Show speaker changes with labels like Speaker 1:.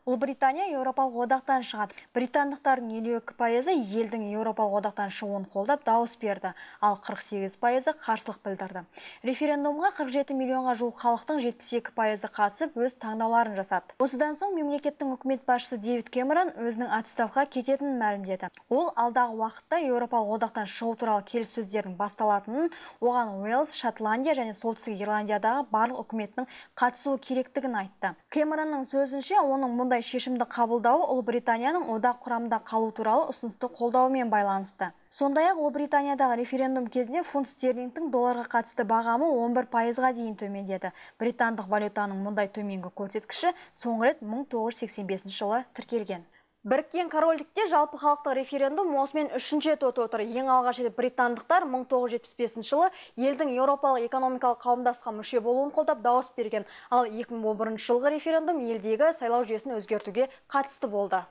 Speaker 1: Ұлыбритания Еуропалық одақтан шығады. Британдықтардың 52% елдің Еуропалық одақтан шығуын қолдап дауыс берді, ал 48% қарсылық білдірді. Референдумға 47 миллионға жуық халықтың 72% қатысып, өз таңдауларын жасады. Осыдан соң мемлекеттің үкімет басшысы Дэвид Кэмерон өзінің отставкаға кететінін мәлімдеді. Ол алдағы уақытта Еуропалық одақтан шығу туралы келіссөздердің басталатынын, оған Уэльс, Шотландия және Солтүстік Ирландиядағы барлық үкіметтің қатысуы керектігін айтты. Кэмеронның сөзінше, оның мұндай шешімді қабылдауы Ұлыбританияның одақ құрамында қалу туралы ұсынысты қолдауымен байланысты. Сондай-ақ Ұлыбританиядағы референдум кезінде фунт стерлингтің долларға қатысты бағамы 11%-ға дейін төмендеді. Британдық валютаның мұндай төменгі көрсеткіші соңғы рет 1985 жылы тіркелген. Біріккен Корольдікте жалпы халықтық референдум осымен 3-ші рет өтіп отыр. Ең алғаш британдықтар 1975 жылы елдің Еуропалық экономикалық қауымдасқа мүше болуын қолдап дауыс берген. Ал 2011 жылғы референдум елдегі сайлау жүйесін өзгертуге қатысты болды.